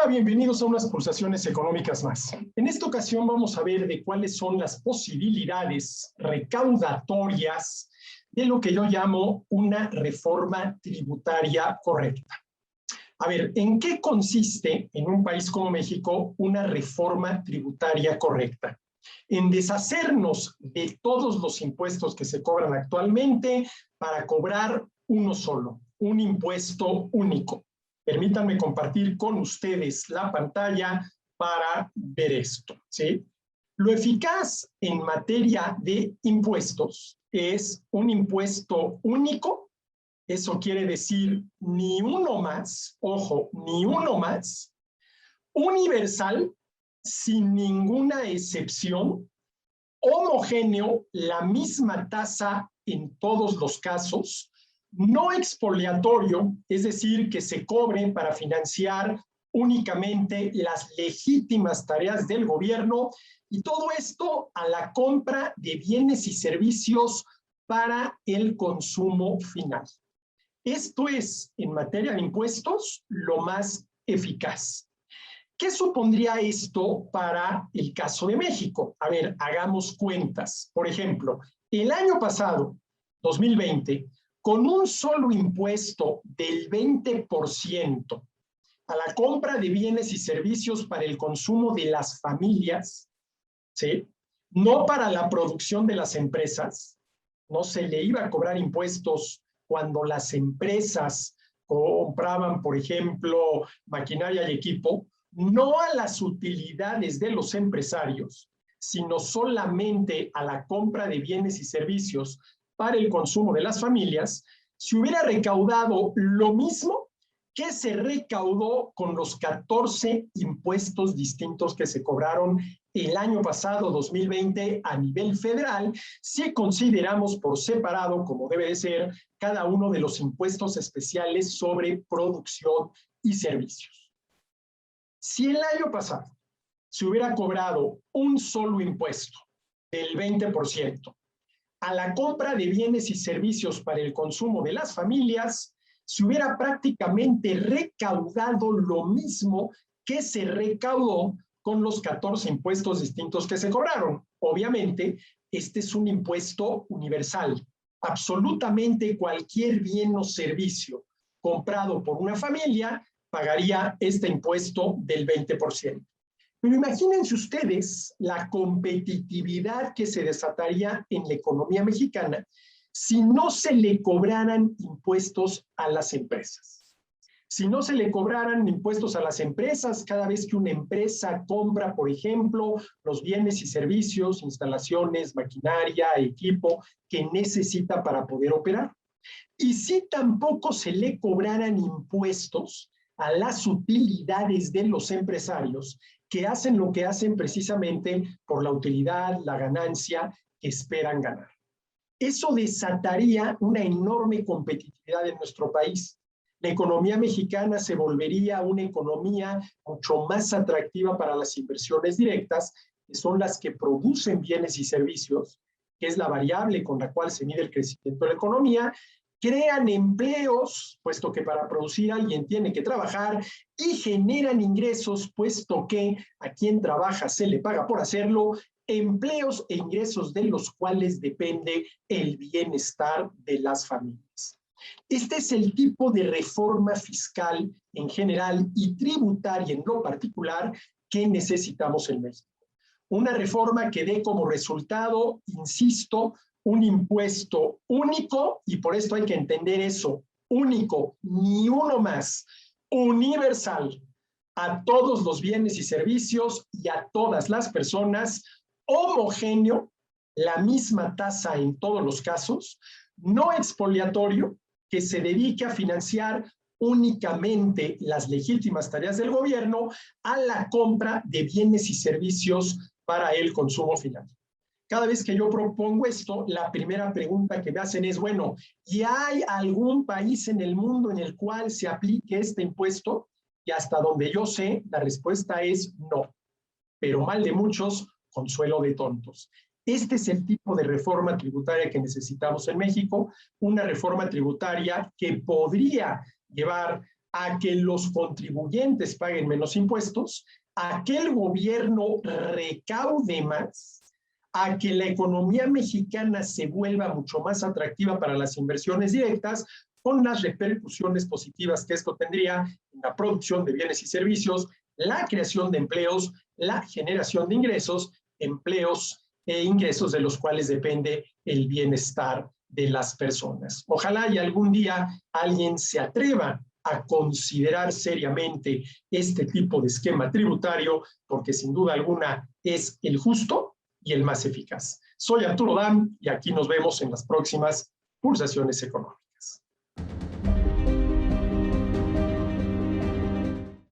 Hola, bienvenidos a unas pulsaciones económicas más. En esta ocasión vamos a ver de cuáles son las posibilidades recaudatorias de lo que yo llamo una reforma tributaria correcta. A ver, ¿en qué consiste en un país como México una reforma tributaria correcta? En deshacernos de todos los impuestos que se cobran actualmente para cobrar uno solo, un impuesto único. Permítanme compartir con ustedes la pantalla para ver esto, ¿sí? Lo eficaz en materia de impuestos es un impuesto único. Eso quiere decir ni uno más, ojo, ni uno más, universal, sin ninguna excepción, homogéneo, la misma tasa en todos los casos, no expoliatorio, es decir, que se cobre para financiar únicamente las legítimas tareas del gobierno, y todo esto a la compra de bienes y servicios para el consumo final. Esto es, en materia de impuestos, lo más eficaz. ¿Qué supondría esto para el caso de México? A ver, hagamos cuentas. Por ejemplo, el año pasado, 2020, con un solo impuesto del 20% a la compra de bienes y servicios para el consumo de las familias, ¿sí? No para la producción de las empresas, no se le iba a cobrar impuestos cuando las empresas compraban, por ejemplo, maquinaria y equipo, no a las utilidades de los empresarios, sino solamente a la compra de bienes y servicios para el consumo de las familias, se hubiera recaudado lo mismo que se recaudó con los 14 impuestos distintos que se cobraron el año pasado, 2020, a nivel federal, si consideramos por separado, como debe de ser, cada uno de los impuestos especiales sobre producción y servicios. Si el año pasado se hubiera cobrado un solo impuesto del 20% a la compra de bienes y servicios para el consumo de las familias, se hubiera prácticamente recaudado lo mismo que se recaudó con los 14 impuestos distintos que se cobraron. Obviamente, este es un impuesto universal. Absolutamente cualquier bien o servicio comprado por una familia pagaría este impuesto del 20%. Pero imagínense ustedes la competitividad que se desataría en la economía mexicana si no se le cobraran impuestos a las empresas. Si no se le cobraran impuestos a las empresas cada vez que una empresa compra, por ejemplo, los bienes y servicios, instalaciones, maquinaria, equipo que necesita para poder operar. Y si tampoco se le cobraran impuestos a las utilidades de los empresarios que hacen lo que hacen precisamente por la utilidad, la ganancia que esperan ganar. Eso desataría una enorme competitividad en nuestro país. La economía mexicana se volvería una economía mucho más atractiva para las inversiones directas, que son las que producen bienes y servicios, que es la variable con la cual se mide el crecimiento de la economía, crean empleos, puesto que para producir alguien tiene que trabajar, y generan ingresos, puesto que a quien trabaja se le paga por hacerlo, empleos e ingresos de los cuales depende el bienestar de las familias. Este es el tipo de reforma fiscal en general y tributaria en lo particular que necesitamos en México. Una reforma que dé como resultado, insisto, un impuesto único, y por esto hay que entender eso, único, ni uno más, universal, a todos los bienes y servicios y a todas las personas, homogéneo, la misma tasa en todos los casos, no expoliatorio, que se dedique a financiar únicamente las legítimas tareas del gobierno a la compra de bienes y servicios para el consumo final. Cada vez que yo propongo esto, la primera pregunta que me hacen es, bueno, ¿y hay algún país en el mundo en el cual se aplique este impuesto? Y hasta donde yo sé, la respuesta es no. Pero mal de muchos, consuelo de tontos. Este es el tipo de reforma tributaria que necesitamos en México, una reforma tributaria que podría llevar a que los contribuyentes paguen menos impuestos, a que el gobierno recaude más, a que la economía mexicana se vuelva mucho más atractiva para las inversiones directas, con las repercusiones positivas que esto tendría en la producción de bienes y servicios, la creación de empleos, la generación de ingresos, empleos e ingresos de los cuales depende el bienestar de las personas. Ojalá y algún día alguien se atreva a considerar seriamente este tipo de esquema tributario, porque sin duda alguna es el justo y el más eficaz. Soy Arturo Dam y aquí nos vemos en las próximas pulsaciones económicas.